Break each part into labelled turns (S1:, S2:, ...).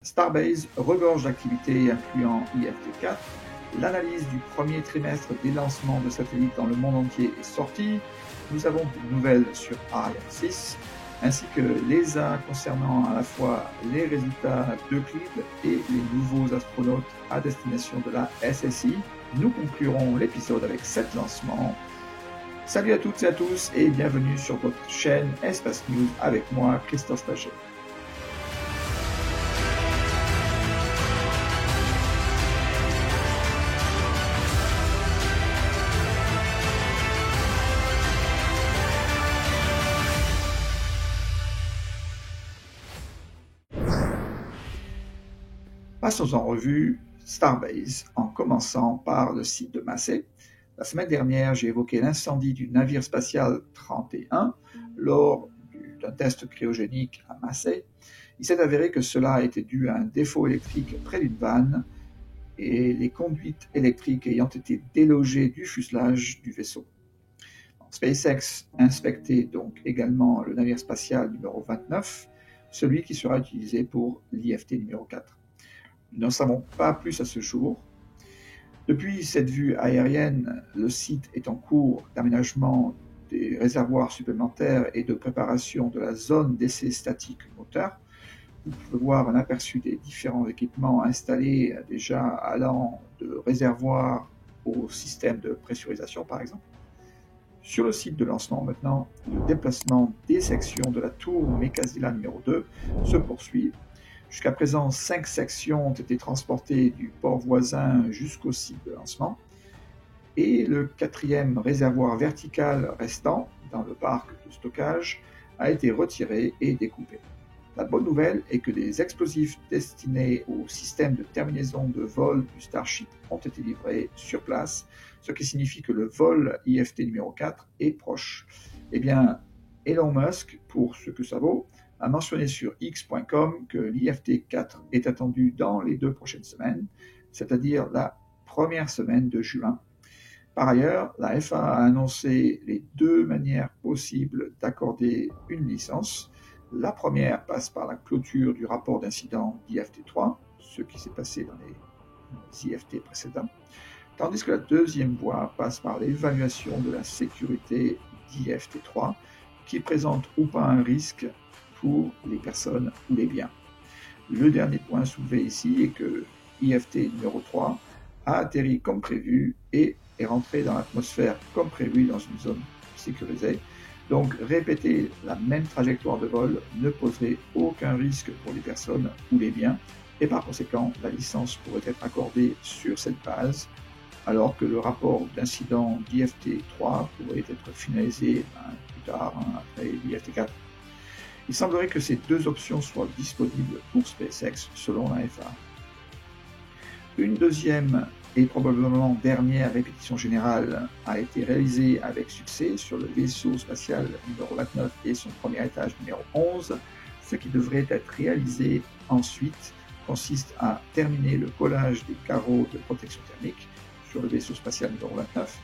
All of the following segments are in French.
S1: Starbase regorge d'activités incluant IFT4. L'analyse du premier trimestre des lancements de satellites dans le monde entier est sortie. Nous avons des nouvelles sur Ariane 6, ainsi que l'ESA concernant à la fois les résultats d'Euclide et les nouveaux astronautes à destination de la SSI. Nous conclurons l'épisode avec 7 lancements. Salut à toutes et à tous et bienvenue sur votre chaîne Espace News avec moi, Christophe Paget. Passons en revue Starbase en commençant par le site de Massey. La semaine dernière, j'ai évoqué l'incendie du navire spatial 31 lors d'un test cryogénique à Massey. Il s'est avéré que cela était dû à un défaut électrique près d'une vanne et les conduites électriques ayant été délogées du fuselage du vaisseau. SpaceX inspectait donc également le navire spatial numéro 29, celui qui sera utilisé pour l'IFT numéro 4. Nous n'en savons pas plus à ce jour. Depuis cette vue aérienne, le site est en cours d'aménagement des réservoirs supplémentaires et de préparation de la zone d'essai statique moteur. Vous pouvez voir un aperçu des différents équipements installés déjà allant de réservoirs au système de pressurisation par exemple. Sur le site de lancement maintenant, le déplacement des sections de la tour Mekasila numéro 2 se poursuit. Jusqu'à présent, 5 sections ont été transportées du port voisin jusqu'au site de lancement. Et le 4e réservoir vertical restant dans le parc de stockage a été retiré et découpé. La bonne nouvelle est que des explosifs destinés au système de terminaison de vol du Starship ont été livrés sur place, ce qui signifie que le vol IFT numéro 4 est proche. Eh bien, Elon Musk, pour ce que ça vaut, a mentionné sur x.com que l'IFT 4 est attendu dans les 2 prochaines semaines, c'est-à-dire la première semaine de juin. Par ailleurs, la FAA a annoncé les 2 manières possibles d'accorder une licence. La première passe par la clôture du rapport d'incident d'IFT 3, ce qui s'est passé dans les IFT précédents, tandis que la deuxième voie passe par l'évaluation de la sécurité d'IFT 3, qui présente ou pas un risque pour les personnes ou les biens. Le dernier point soulevé ici est que IFT numéro 3 a atterri comme prévu et est rentré dans l'atmosphère comme prévu dans une zone sécurisée. Donc répéter la même trajectoire de vol ne poserait aucun risque pour les personnes ou les biens et par conséquent la licence pourrait être accordée sur cette base alors que le rapport d'incident d'IFT 3 pourrait être finalisé plus tard après l'IFT 4. Il semblerait que ces 2 options soient disponibles pour SpaceX selon la FAA. Une deuxième et probablement dernière répétition générale a été réalisée avec succès sur le vaisseau spatial numéro 29 et son premier étage numéro 11. Ce qui devrait être réalisé ensuite consiste à terminer le collage des carreaux de protection thermique sur le vaisseau spatial numéro 29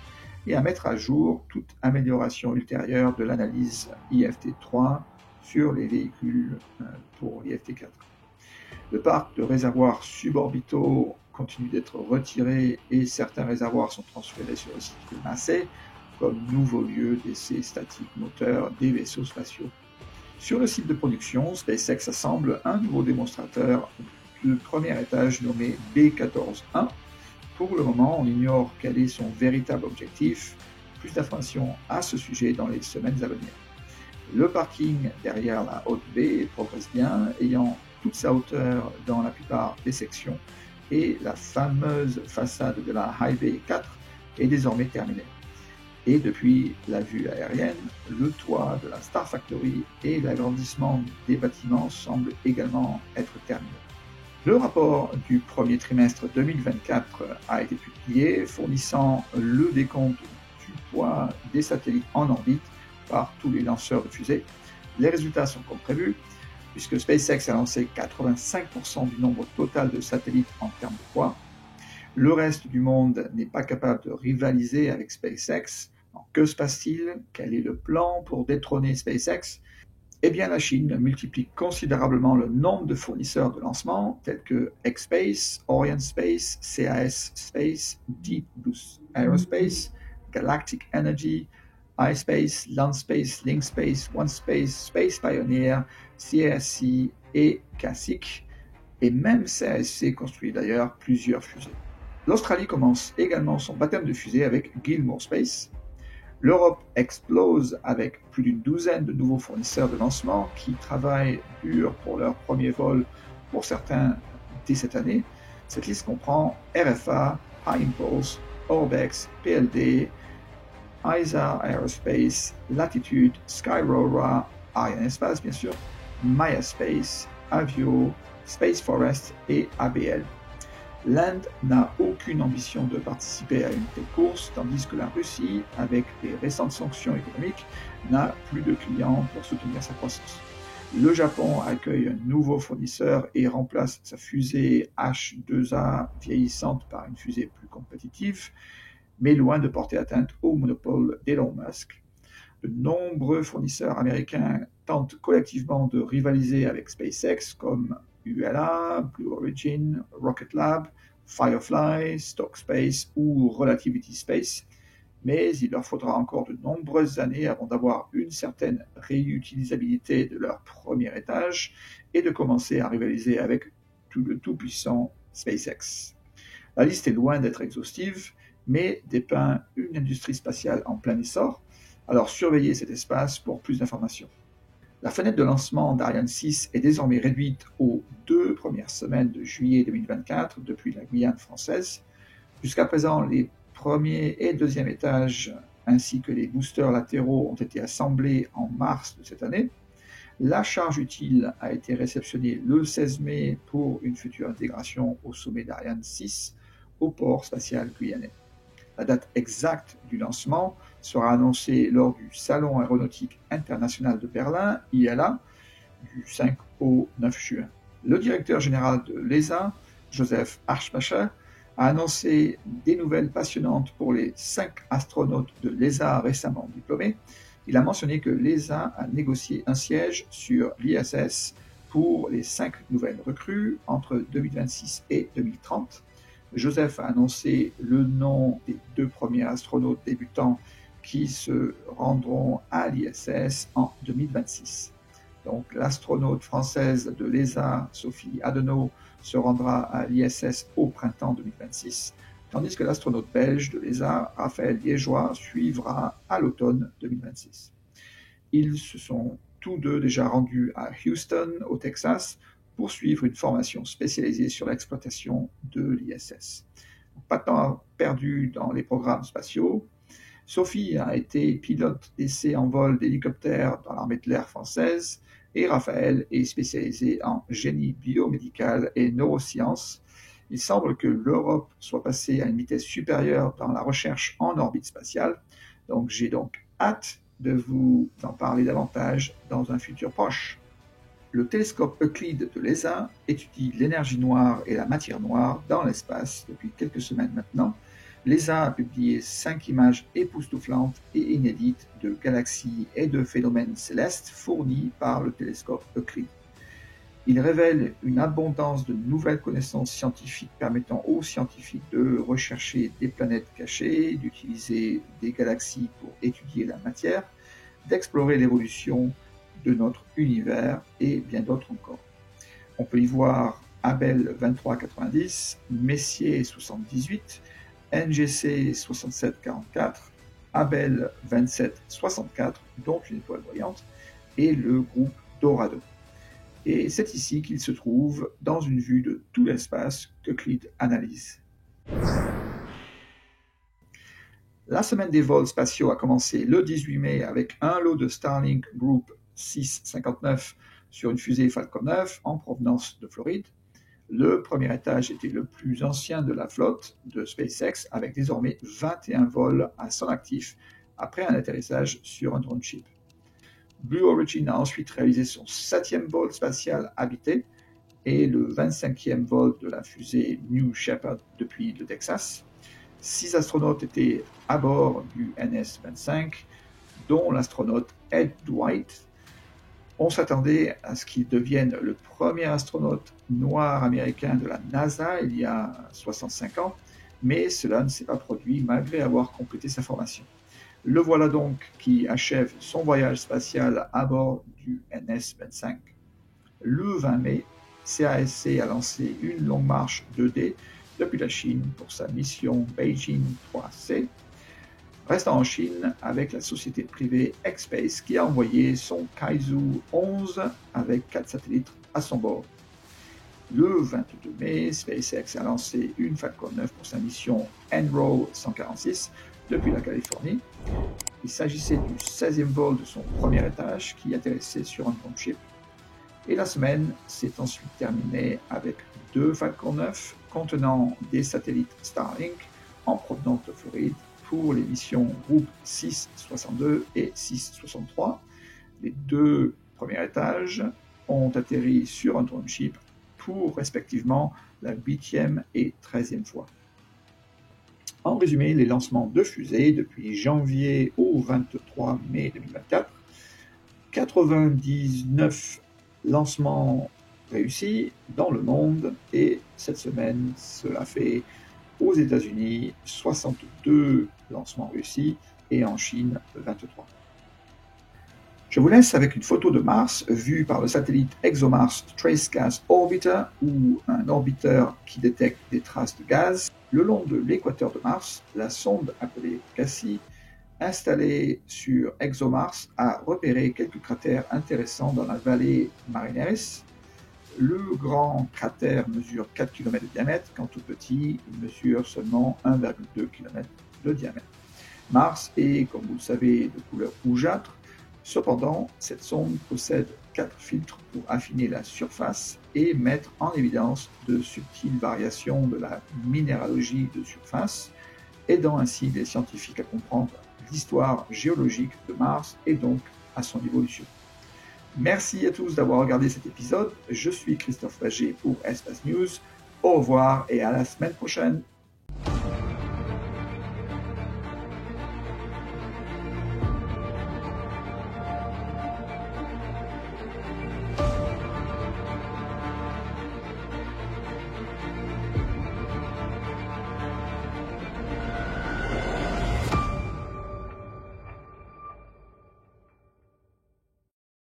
S1: et à mettre à jour toute amélioration ultérieure de l'analyse IFT 3 sur les véhicules pour l'IFT 4. Le parc de réservoirs suborbitaux continue d'être retiré et certains réservoirs sont transférés sur le site de Massey comme nouveau lieu d'essai statique moteur des vaisseaux spatiaux. Sur le site de production, SpaceX assemble un nouveau démonstrateur de premier étage nommé B14-1. Pour le moment, on ignore quel est son véritable objectif. Plus d'informations à ce sujet dans les semaines à venir. Le parking derrière la haute baie progresse bien, ayant toute sa hauteur dans la plupart des sections, et la fameuse façade de la High Bay 4 est désormais terminée. Et depuis la vue aérienne, le toit de la Star Factory et l'agrandissement des bâtiments semblent également être terminés. Le rapport du premier trimestre 2024 a été publié, fournissant le décompte du poids des satellites en orbite par tous les lanceurs de fusées. Les résultats sont comme prévu, puisque SpaceX a lancé 85% du nombre total de satellites en termes de poids. Le reste du monde n'est pas capable de rivaliser avec SpaceX. Alors, que se passe-t-il? Quel est le plan pour détrôner SpaceX? Eh bien, la Chine multiplie considérablement le nombre de fournisseurs de lancement tels que X-Space, Orion Space, CAS Space, Deep Blue Aerospace, Galactic Energy, iSpace, Landspace, Linkspace, OneSpace, Space Pioneer, CASC et CASIC, et même CASC construit d'ailleurs plusieurs fusées. L'Australie commence également son baptême de fusée avec Gilmour Space. L'Europe explose avec plus d'une douzaine de nouveaux fournisseurs de lancement qui travaillent dur pour leur premier vol, pour certains dès cette année. Cette liste comprend RFA, High Impulse, Orbex, PLD, ISA Aerospace, Latitude, Skyrora, Arianespace bien sûr, Maya Space, Avio, Space Forest et ABL. L'Inde n'a aucune ambition de participer à une telle course, tandis que la Russie, avec les récentes sanctions économiques, n'a plus de clients pour soutenir sa croissance. Le Japon accueille un nouveau fournisseur et remplace sa fusée H2A vieillissante par une fusée plus compétitive, mais loin de porter atteinte au monopole d'Elon Musk. De nombreux fournisseurs américains tentent collectivement de rivaliser avec SpaceX comme ULA, Blue Origin, Rocket Lab, Firefly, Stock Space ou Relativity Space, mais il leur faudra encore de nombreuses années avant d'avoir une certaine réutilisabilité de leur premier étage et de commencer à rivaliser avec le tout-puissant SpaceX. La liste est loin d'être exhaustive, mais dépeint une industrie spatiale en plein essor. Alors surveillez cet espace pour plus d'informations. La fenêtre de lancement d'Ariane 6 est désormais réduite aux 2 premières semaines de juillet 2024 depuis la Guyane française. Jusqu'à présent, les premiers et deuxième étages ainsi que les boosters latéraux ont été assemblés en mars de cette année. La charge utile a été réceptionnée le 16 mai pour une future intégration au sommet d'Ariane 6 au port spatial guyanais. La date exacte du lancement sera annoncée lors du Salon aéronautique international de Berlin, ILA, du 5 au 9 juin. Le directeur général de l'ESA, Joseph Aschbacher, a annoncé des nouvelles passionnantes pour les 5 astronautes de l'ESA récemment diplômés. Il a mentionné que l'ESA a négocié un siège sur l'ISS pour les 5 nouvelles recrues entre 2026 et 2030. Joseph a annoncé le nom des 2 premiers astronautes débutants qui se rendront à l'ISS en 2026. Donc l'astronaute française de l'ESA, Sophie Adenau, se rendra à l'ISS au printemps 2026, tandis que l'astronaute belge de l'ESA, Raphaël Liégeois, suivra à l'automne 2026. Ils se sont tous deux déjà rendus à Houston, au Texas, pour suivre une formation spécialisée sur l'exploitation de l'ISS. Pas de temps perdu dans les programmes spatiaux. Sophie a été pilote d'essai en vol d'hélicoptère dans l'armée de l'air française et Raphaël est spécialisé en génie biomédical et neurosciences. Il semble que l'Europe soit passée à une vitesse supérieure dans la recherche en orbite spatiale. Donc j'ai hâte de vous en parler davantage dans un futur proche. Le télescope Euclide de l'ESA étudie l'énergie noire et la matière noire dans l'espace depuis quelques semaines maintenant. L'ESA a publié 5 images époustouflantes et inédites de galaxies et de phénomènes célestes fournis par le télescope Euclide. Il révèle une abondance de nouvelles connaissances scientifiques permettant aux scientifiques de rechercher des planètes cachées, d'utiliser des galaxies pour étudier la matière, d'explorer l'évolution de notre univers et bien d'autres encore. On peut y voir Abel 2390, Messier 78, NGC 6744, Abel 2764, dont une étoile voyante, et le groupe Dorado. Et c'est ici qu'il se trouve dans une vue de tout l'espace qu'Euclide analyse. La semaine des vols spatiaux a commencé le 18 mai avec un lot de Starlink Group 659 sur une fusée Falcon 9 en provenance de Floride. Le premier étage était le plus ancien de la flotte de SpaceX avec désormais 21 vols à son actif après un atterrissage sur un drone ship. Blue Origin a ensuite réalisé son 7e vol spatial habité et le 25e vol de la fusée New Shepard depuis le Texas. 6 astronautes étaient à bord du NS-25, dont l'astronaute Ed Dwight. On s'attendait à ce qu'il devienne le premier astronaute noir américain de la NASA il y a 65 ans, mais cela ne s'est pas produit malgré avoir complété sa formation. Le voilà donc qui achève son voyage spatial à bord du NS-25. Le 20 mai, CASC a lancé une longue marche 2D depuis la Chine pour sa mission Beijing 3C, restant en Chine avec la société privée X-Space qui a envoyé son Kaizhou 11 avec 4 satellites à son bord. Le 22 mai, SpaceX a lancé une Falcon 9 pour sa mission NROL 146 depuis la Californie. Il s'agissait du 16e vol de son premier étage qui atterrissait sur un Dropship. Et la semaine s'est ensuite terminée avec 2 Falcon 9 contenant des satellites Starlink en provenance de Floride pour les missions Groupe 662 et 663. Les 2 premiers étages ont atterri sur un Dropship pour respectivement la 8e et 13e fois. En résumé, les lancements de fusées depuis janvier au 23 mai 2024, 99 lancements réussis dans le monde et cette semaine, cela fait aux États-Unis 62 lancements réussis et en Chine 23. Je vous laisse avec une photo de Mars vue par le satellite ExoMars Trace Gas Orbiter ou un orbiteur qui détecte des traces de gaz. Le long de l'équateur de Mars, la sonde appelée Cassie, installée sur ExoMars, a repéré quelques cratères intéressants dans la vallée Marineris. Le grand cratère mesure 4 km de diamètre, quand tout petit, il mesure seulement 1,2 km de diamètre. Mars est, comme vous le savez, de couleur rougeâtre. Cependant, cette sonde possède 4 filtres pour affiner la surface et mettre en évidence de subtiles variations de la minéralogie de surface, aidant ainsi les scientifiques à comprendre l'histoire géologique de Mars et donc à son évolution. Merci à tous d'avoir regardé cet épisode. Je suis Christophe Bagé pour Espace News. Au revoir et à la semaine prochaine.